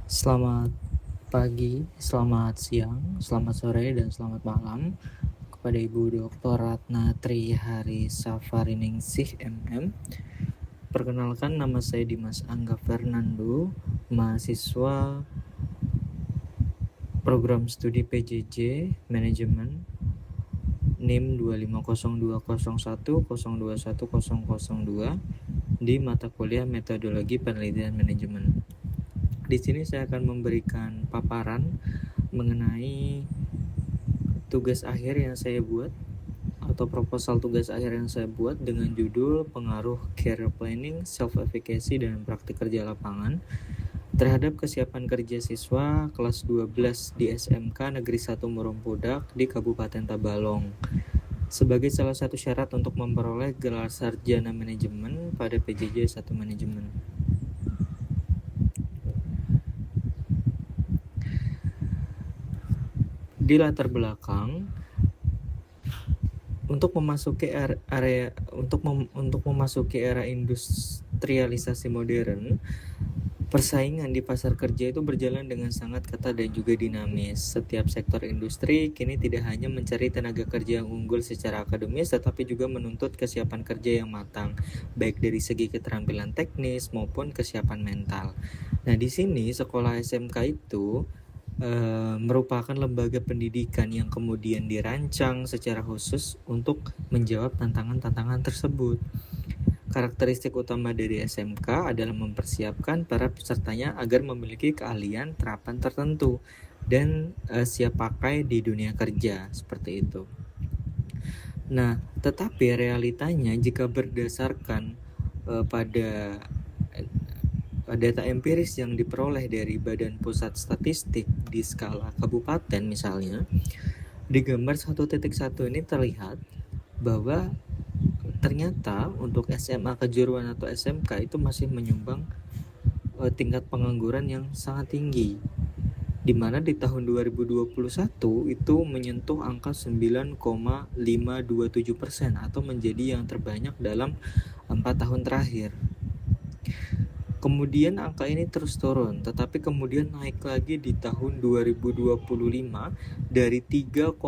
Selamat pagi, selamat siang, selamat sore, dan selamat malam kepada Ibu Dr. Ratna Trihari Safariningsih MM. Perkenalkan, nama saya Dimas Angga Fernando, mahasiswa program studi PJJ Manajemen NIM 2502010121002 di mata kuliah Metodologi Penelitian Manajemen. Di sini saya akan memberikan paparan mengenai tugas akhir yang saya buat atau proposal tugas akhir yang saya buat dengan judul Pengaruh Career Planning, Self-Efficacy, dan Praktik Kerja Lapangan terhadap kesiapan kerja siswa kelas 12 di SMK Negeri 1 Murumpudak di Kabupaten Tabalong sebagai salah satu syarat untuk memperoleh gelar sarjana manajemen pada PJJ 1 Manajemen. Di latar belakang, untuk memasuki era industrialisasi modern, persaingan di pasar kerja itu berjalan dengan sangat ketat dan juga dinamis. Setiap sektor industri kini tidak hanya mencari tenaga kerja yang unggul secara akademis, tetapi juga menuntut kesiapan kerja yang matang, baik dari segi keterampilan teknis maupun kesiapan mental. Nah, di sini sekolah SMK itu merupakan lembaga pendidikan yang kemudian dirancang secara khusus untuk menjawab tantangan-tantangan tersebut. Karakteristik utama dari SMK adalah mempersiapkan para pesertanya agar memiliki keahlian terapan tertentu dan siap pakai di dunia kerja, seperti itu. Nah, tetapi realitanya jika berdasarkan pada data empiris yang diperoleh dari Badan Pusat Statistik di skala kabupaten misalnya, di gambar 1.1 ini terlihat bahwa ternyata untuk SMA kejuruan atau SMK itu masih menyumbang tingkat pengangguran yang sangat tinggi, di mana di tahun 2021 itu menyentuh angka 9,527% atau menjadi yang terbanyak dalam 4 tahun terakhir. Kemudian angka ini terus turun, tetapi kemudian naik lagi di tahun 2025 dari 3,071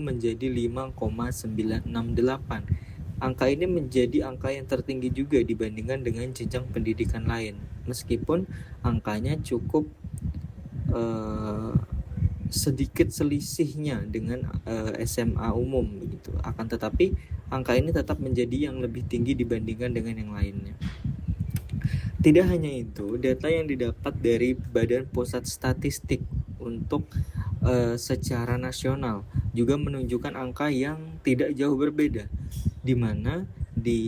menjadi 5,968. Angka ini menjadi angka yang tertinggi juga dibandingkan dengan jenjang pendidikan lain, meskipun angkanya cukup sedikit selisihnya dengan SMA umum begitu. Akan tetapi angka ini tetap menjadi yang lebih tinggi dibandingkan dengan yang lainnya. Tidak hanya itu, data yang didapat dari Badan Pusat Statistik untuk secara nasional juga menunjukkan angka yang tidak jauh berbeda, di mana di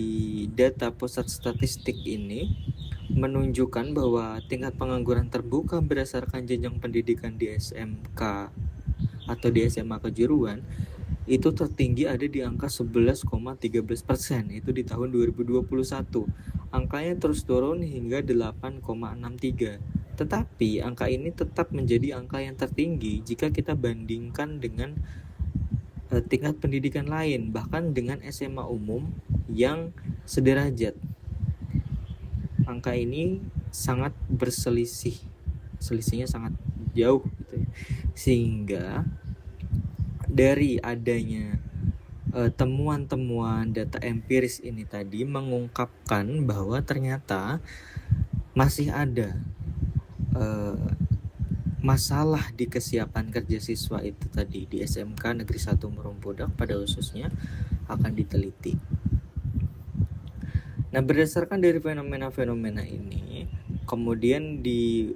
data pusat statistik ini menunjukkan bahwa tingkat pengangguran terbuka berdasarkan jenjang pendidikan di SMK atau di SMA kejuruan itu tertinggi ada di angka 11,13%, itu di tahun 2021. Angkanya terus turun hingga 8,63. Tetapi angka ini tetap menjadi angka yang tertinggi jika kita bandingkan dengan tingkat pendidikan lain, bahkan dengan SMA umum yang sederajat. Angka ini sangat berselisih, selisihnya sangat jauh gitu ya. Sehingga dari adanya temuan-temuan data empiris ini tadi mengungkapkan bahwa ternyata masih ada masalah di kesiapan kerja siswa itu tadi di SMK Negeri 1 Murumpudak pada khususnya akan diteliti. Nah, berdasarkan dari fenomena-fenomena ini, kemudian diungkaplah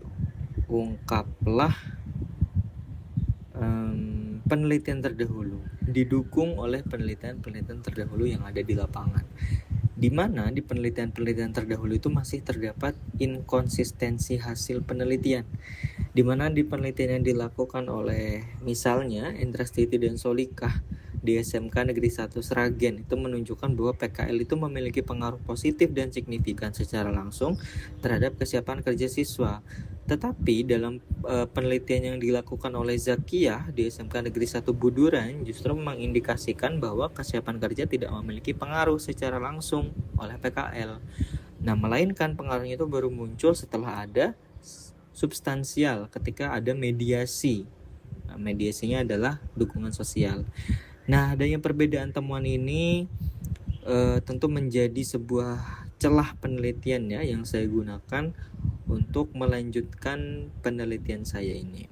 penelitian terdahulu, didukung oleh penelitian-penelitian terdahulu yang ada di lapangan, di mana di penelitian-penelitian terdahulu itu masih terdapat inkonsistensi hasil penelitian, di mana di penelitian yang dilakukan oleh misalnya Endra Stiti dan Solikah di SMK Negeri 1 Sragen itu menunjukkan bahwa PKL itu memiliki pengaruh positif dan signifikan secara langsung terhadap kesiapan kerja siswa. Tetapi dalam penelitian yang dilakukan oleh Zakiyah di SMK Negeri 1 Buduran justru mengindikasikan bahwa kesiapan kerja tidak memiliki pengaruh secara langsung oleh PKL. Nah, melainkan pengaruhnya itu baru muncul setelah ada substansial ketika ada mediasi. Nah, mediasinya adalah dukungan sosial. Nah, adanya perbedaan temuan ini tentu menjadi sebuah celah penelitian ya yang saya gunakan untuk melanjutkan penelitian saya ini.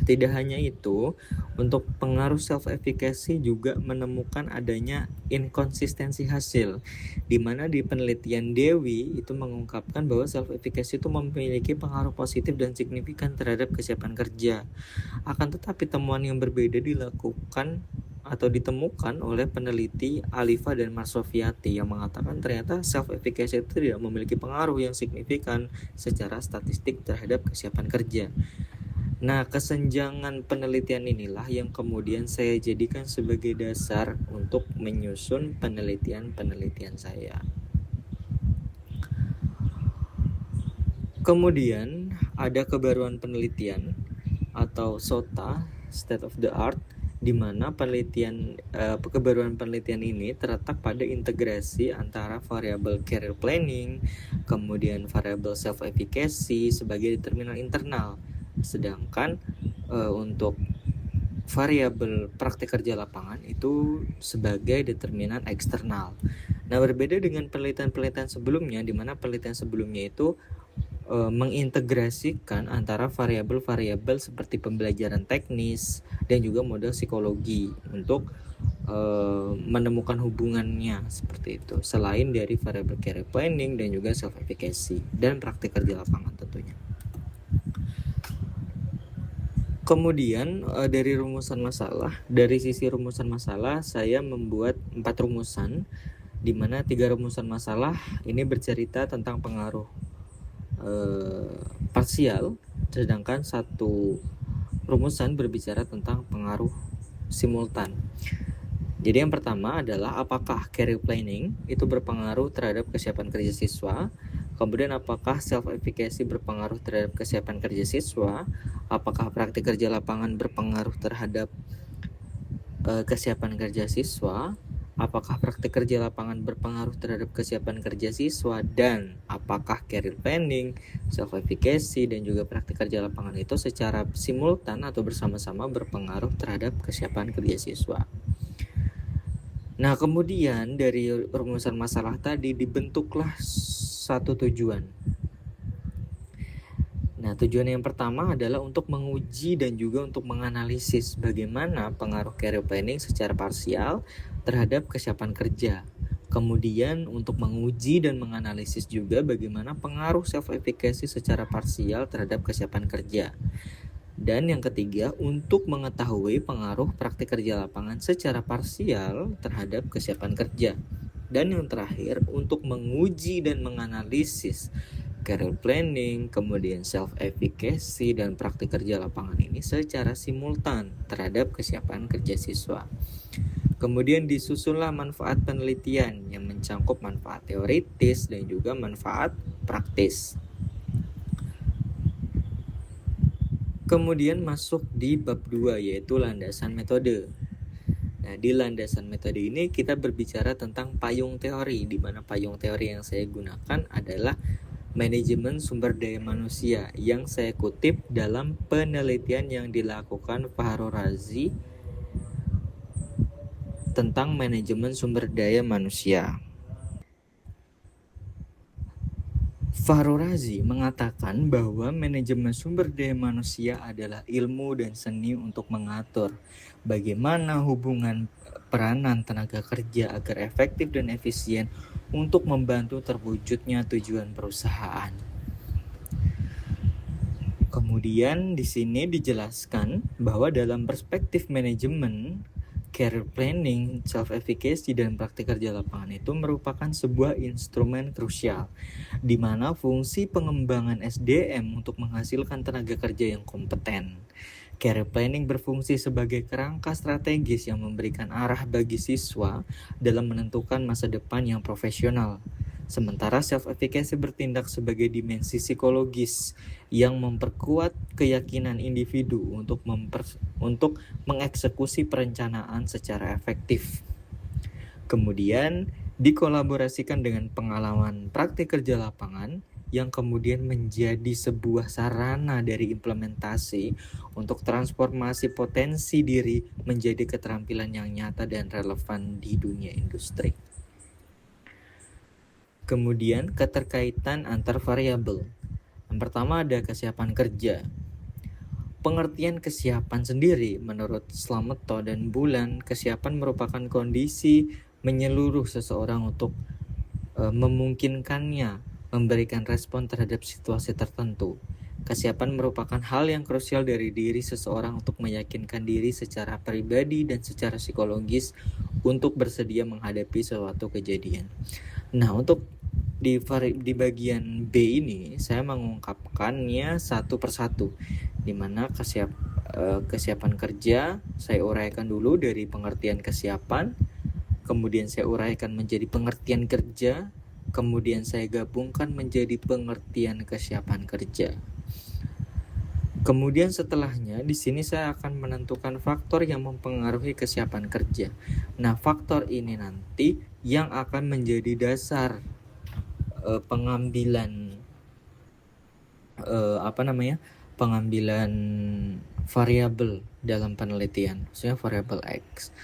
Tidak hanya itu, untuk pengaruh self-efficacy juga menemukan adanya inkonsistensi hasil, di mana di penelitian Dewi itu mengungkapkan bahwa self-efficacy itu memiliki pengaruh positif dan signifikan terhadap kesiapan kerja. Akan tetapi temuan yang berbeda dilakukan atau ditemukan oleh peneliti Alifa dan Marsofiati yang mengatakan ternyata self-efficacy itu tidak memiliki pengaruh yang signifikan secara statistik terhadap kesiapan kerja. Nah, kesenjangan penelitian inilah yang kemudian saya jadikan sebagai dasar untuk menyusun penelitian-penelitian saya. Kemudian ada kebaruan penelitian atau SOTA, State of the Art, di mana kebaruan penelitian ini terletak pada integrasi antara variabel career planning, kemudian variabel self-efficacy sebagai determinan internal. Sedangkan untuk variabel praktik kerja lapangan itu sebagai determinan eksternal. Nah, berbeda dengan penelitian-penelitian sebelumnya, di mana penelitian sebelumnya itu mengintegrasikan antara variabel-variabel seperti pembelajaran teknis dan juga model psikologi untuk menemukan hubungannya seperti itu, selain dari variabel career planning dan juga self-efficacy dan praktik kerja lapangan tentunya. Kemudian dari sisi rumusan masalah saya membuat 4 rumusan, di mana 3 rumusan masalah ini bercerita tentang pengaruh parsial, sedangkan 1 rumusan berbicara tentang pengaruh simultan. Jadi yang pertama adalah apakah career planning itu berpengaruh terhadap kesiapan kerja siswa. Kemudian apakah self-efficacy berpengaruh terhadap kesiapan kerja siswa? Apakah praktik kerja lapangan berpengaruh terhadap kesiapan kerja siswa? Apakah praktik kerja lapangan berpengaruh terhadap kesiapan kerja siswa? Dan apakah career planning, self-efficacy, dan juga praktik kerja lapangan itu secara simultan atau bersama-sama berpengaruh terhadap kesiapan kerja siswa? Nah, kemudian dari rumusan masalah tadi dibentuklah satu tujuan. Nah, tujuan yang pertama adalah untuk menguji dan juga untuk menganalisis bagaimana pengaruh career planning secara parsial terhadap kesiapan kerja. Kemudian untuk menguji dan menganalisis juga bagaimana pengaruh self-efficacy secara parsial terhadap kesiapan kerja. Dan yang ketiga, untuk mengetahui pengaruh praktik kerja lapangan secara parsial terhadap kesiapan kerja. Dan yang terakhir, untuk menguji dan menganalisis career planning, kemudian self-efficacy, dan praktik kerja lapangan ini secara simultan terhadap kesiapan kerja siswa. Kemudian disusunlah manfaat penelitian yang mencangkup manfaat teoritis dan juga manfaat praktis. Kemudian masuk di bab 2 yaitu landasan metode. Nah, di landasan metode ini kita berbicara tentang payung teori, di mana payung teori yang saya gunakan adalah manajemen sumber daya manusia yang saya kutip dalam penelitian yang dilakukan Fahru Razi tentang manajemen sumber daya manusia. Fahru Razi mengatakan bahwa manajemen sumber daya manusia adalah ilmu dan seni untuk mengatur bagaimana hubungan peranan tenaga kerja agar efektif dan efisien untuk membantu terwujudnya tujuan perusahaan. Kemudian di sini dijelaskan bahwa dalam perspektif manajemen, career planning, self-efficacy, dan praktik kerja lapangan itu merupakan sebuah instrumen krusial, di mana fungsi pengembangan SDM untuk menghasilkan tenaga kerja yang kompeten. Career planning berfungsi sebagai kerangka strategis yang memberikan arah bagi siswa dalam menentukan masa depan yang profesional. Sementara self-efficacy bertindak sebagai dimensi psikologis yang memperkuat keyakinan individu untuk mengeksekusi perencanaan secara efektif. Kemudian dikolaborasikan dengan pengalaman praktik kerja lapangan yang kemudian menjadi sebuah sarana dari implementasi untuk transformasi potensi diri menjadi keterampilan yang nyata dan relevan di dunia industri. Kemudian keterkaitan antar variabel. Yang pertama ada kesiapan kerja. Pengertian kesiapan sendiri menurut Slameto dan Bulan, kesiapan merupakan kondisi menyeluruh seseorang untuk memungkinkannya memberikan respon terhadap situasi tertentu. Kesiapan merupakan hal yang krusial dari diri seseorang untuk meyakinkan diri secara pribadi dan secara psikologis untuk bersedia menghadapi suatu kejadian. Nah, untuk di bagian B ini saya mengungkapkannya satu persatu, di mana kesiapan kerja saya uraikan dulu dari pengertian kesiapan, kemudian saya uraikan menjadi pengertian kerja, kemudian saya gabungkan menjadi pengertian kesiapan kerja. Kemudian setelahnya di sini saya akan menentukan faktor yang mempengaruhi kesiapan kerja. Nah, faktor ini nanti yang akan menjadi dasar pengambilan pengambilan variabel dalam penelitian, maksudnya variabel X.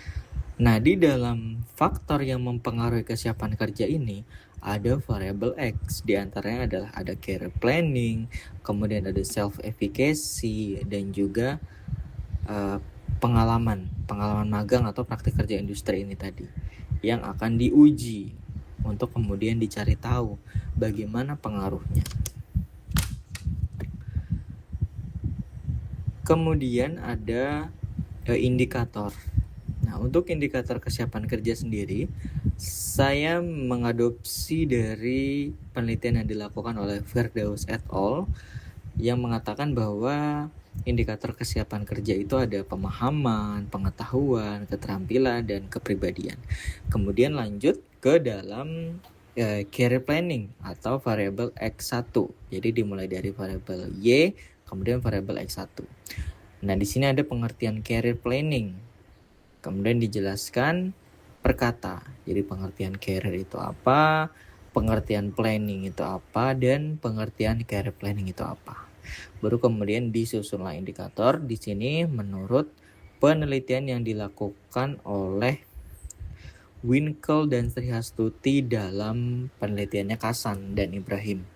Nah, di dalam faktor yang mempengaruhi kesiapan kerja ini ada variabel X, di antaranya adalah ada career planning, kemudian ada self efficacy dan juga pengalaman magang atau praktik kerja industri ini tadi yang akan diuji untuk kemudian dicari tahu bagaimana pengaruhnya. Kemudian ada indikator. Nah, untuk indikator kesiapan kerja sendiri, saya mengadopsi dari penelitian yang dilakukan oleh Firdaus et al. Yang mengatakan bahwa indikator kesiapan kerja itu ada pemahaman, pengetahuan, keterampilan, dan kepribadian. Kemudian lanjut ke dalam career planning atau variabel X1. Jadi dimulai dari variabel Y, kemudian variabel X1. Nah, di sini ada pengertian career planning. Kemudian dijelaskan per kata. Jadi pengertian career itu apa, pengertian planning itu apa, dan pengertian career planning itu apa. Baru kemudian disusunlah indikator. Di sini menurut penelitian yang dilakukan oleh Winkel dan Srihastuti dalam penelitiannya Kasan dan Ibrahim,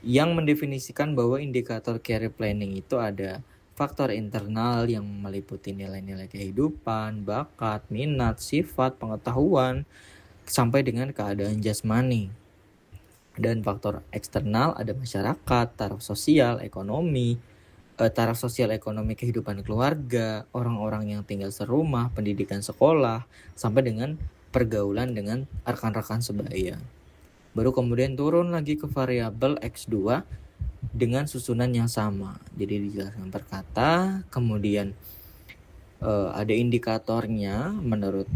yang mendefinisikan bahwa indikator career planning itu ada faktor internal yang meliputi nilai-nilai kehidupan, bakat, minat, sifat, pengetahuan, sampai dengan keadaan jasmani. Dan faktor eksternal ada masyarakat, taraf sosial, ekonomi kehidupan keluarga, orang-orang yang tinggal serumah, pendidikan sekolah, sampai dengan pergaulan dengan rekan-rekan sebaya. Baru kemudian turun lagi ke variabel X2 dengan susunan yang sama. Jadi dijelaskan per kata, kemudian ada indikatornya menurut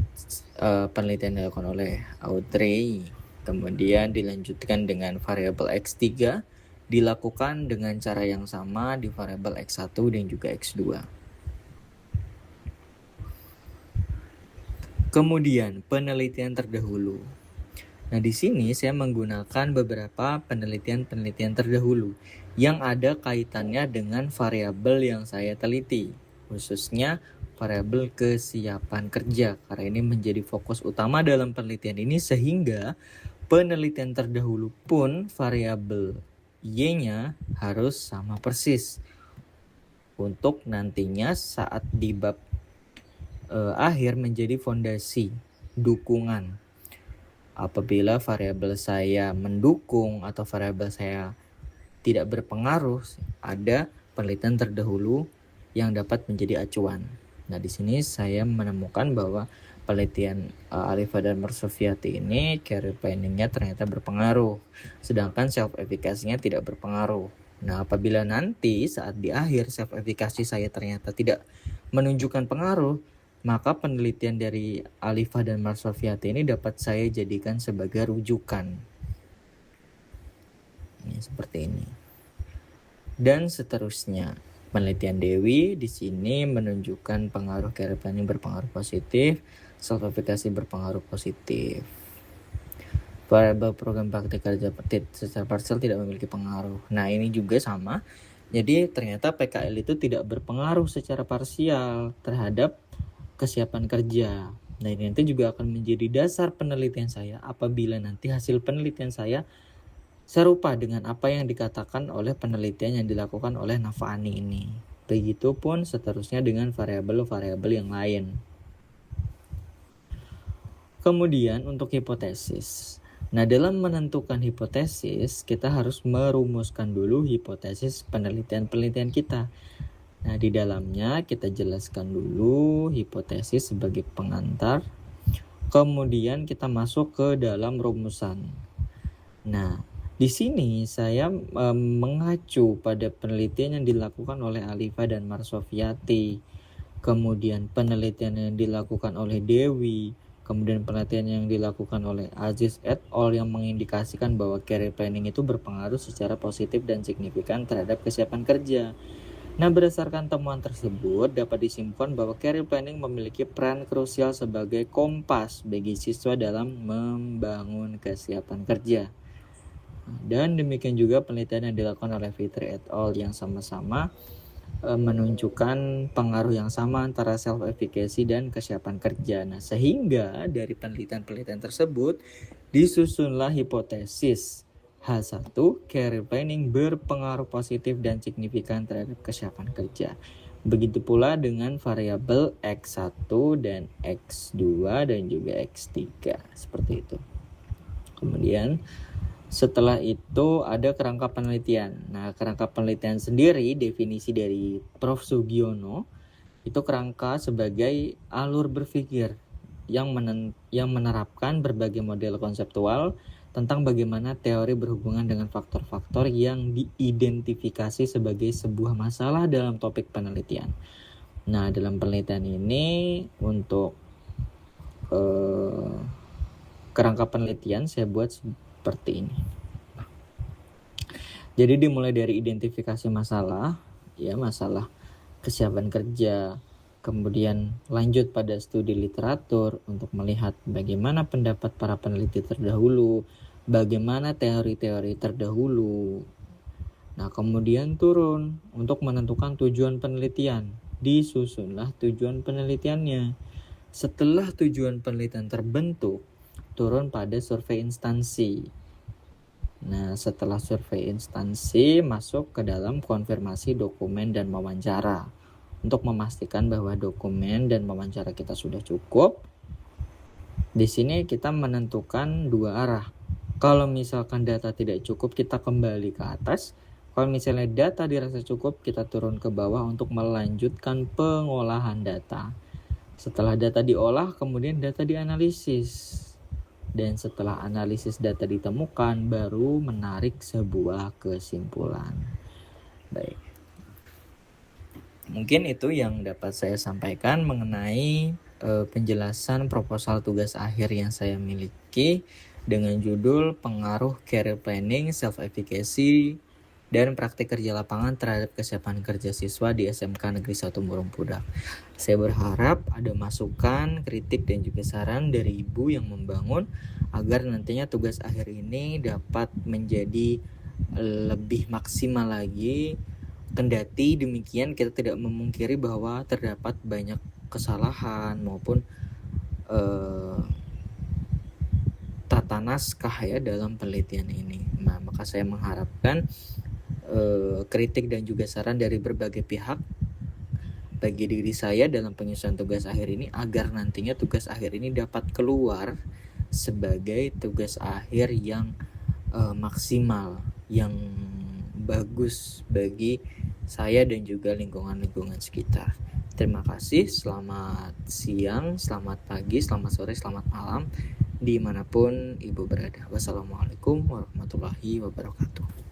penelitian yang dilakukan oleh Audrey. Kemudian dilanjutkan dengan variabel X3, dilakukan dengan cara yang sama di variabel X1 dan juga X2. Kemudian penelitian terdahulu. Nah, di sini saya menggunakan beberapa penelitian terdahulu yang ada kaitannya dengan variabel yang saya teliti, khususnya variabel kesiapan kerja, karena ini menjadi fokus utama dalam penelitian ini, sehingga penelitian terdahulu pun variabel Y-nya harus sama persis untuk nantinya saat di bab akhir menjadi fondasi dukungan. Apabila variabel saya mendukung atau variabel saya tidak berpengaruh, ada penelitian terdahulu yang dapat menjadi acuan. Nah, di sini saya menemukan bahwa penelitian Alifa dan Marsofiati ini career planning-nya ternyata berpengaruh, sedangkan self efficacy-nya tidak berpengaruh. Nah, apabila nanti saat di akhir self efficacy saya ternyata tidak menunjukkan pengaruh, maka penelitian dari Alifa dan Marsofiati ini dapat saya jadikan sebagai rujukan. Ini seperti ini. Dan seterusnya. Penelitian Dewi di sini menunjukkan pengaruh career planning berpengaruh positif, self efficacy berpengaruh positif. variabel program praktik kerja secara parsial tidak memiliki pengaruh. Nah, ini juga sama. Jadi ternyata PKL itu tidak berpengaruh secara parsial terhadap kesiapan kerja. Nah, ini nanti juga akan menjadi dasar penelitian saya apabila nanti hasil penelitian saya serupa dengan apa yang dikatakan oleh penelitian yang dilakukan oleh Navani ini. Begitupun seterusnya dengan variabel-variabel yang lain. Kemudian untuk hipotesis. Nah, dalam menentukan hipotesis, kita harus merumuskan dulu hipotesis penelitian-penelitian kita. Nah, di dalamnya kita jelaskan dulu hipotesis sebagai pengantar. Kemudian kita masuk ke dalam rumusan. Nah, di sini saya mengacu pada penelitian yang dilakukan oleh Alifa dan Marsofiati. Kemudian penelitian yang dilakukan oleh Dewi, kemudian penelitian yang dilakukan oleh Aziz et al. Yang mengindikasikan bahwa career planning itu berpengaruh secara positif dan signifikan terhadap kesiapan kerja. Nah, berdasarkan temuan tersebut dapat disimpulkan bahwa career planning memiliki peran krusial sebagai kompas bagi siswa dalam membangun kesiapan kerja. Dan demikian juga penelitian yang dilakukan oleh Fitri et al. Yang sama-sama menunjukkan pengaruh yang sama antara self-efficacy dan kesiapan kerja. Nah, sehingga dari penelitian-penelitian tersebut disusunlah hipotesis H1, career planning berpengaruh positif dan signifikan terhadap kesiapan kerja. Begitu pula dengan variabel X1 dan X2 dan juga X3, seperti itu. Kemudian setelah itu ada kerangka penelitian. Nah, kerangka penelitian sendiri definisi dari Prof. Sugiono itu kerangka sebagai alur berpikir yang menerapkan berbagai model konseptual tentang bagaimana teori berhubungan dengan faktor-faktor yang diidentifikasi sebagai sebuah masalah dalam topik penelitian. Nah, dalam penelitian ini untuk kerangka penelitian saya buat seperti ini. Jadi dimulai dari identifikasi masalah, ya masalah kesiapan kerja, kemudian lanjut pada studi literatur untuk melihat bagaimana pendapat para peneliti terdahulu, bagaimana teori-teori terdahulu. Nah, kemudian turun untuk menentukan tujuan penelitian. Disusunlah tujuan penelitiannya. Setelah tujuan penelitian terbentuk, turun pada survei instansi. Nah, setelah survei instansi masuk ke dalam konfirmasi dokumen dan wawancara untuk memastikan bahwa dokumen dan wawancara kita sudah cukup. Di sini kita menentukan dua arah. Kalau misalkan data tidak cukup, kita kembali ke atas. Kalau misalnya data dirasa cukup, kita turun ke bawah untuk melanjutkan pengolahan data. Setelah data diolah, kemudian data dianalisis. Dan setelah analisis data ditemukan, baru menarik sebuah kesimpulan. Baik. Mungkin itu yang dapat saya sampaikan mengenai penjelasan proposal tugas akhir yang saya miliki dengan judul Pengaruh Career Planning, Self-Efficacy, dan praktik kerja lapangan terhadap kesiapan kerja siswa di SMK Negeri 1 Murung Pudak. Saya berharap ada masukan, kritik, dan juga saran dari Ibu yang membangun agar nantinya tugas akhir ini dapat menjadi lebih maksimal lagi. Kendati demikian, kita tidak memungkiri bahwa terdapat banyak kesalahan maupun tata naskah ya dalam penelitian ini. Nah, maka saya mengharapkan kritik dan juga saran dari berbagai pihak bagi diri saya dalam penyusunan tugas akhir ini agar nantinya tugas akhir ini dapat keluar sebagai tugas akhir yang maksimal, yang bagus bagi saya dan juga lingkungan-lingkungan sekitar. Terima kasih, selamat siang, selamat pagi, selamat sore, selamat malam dimanapun Ibu berada. Wassalamualaikum warahmatullahi wabarakatuh.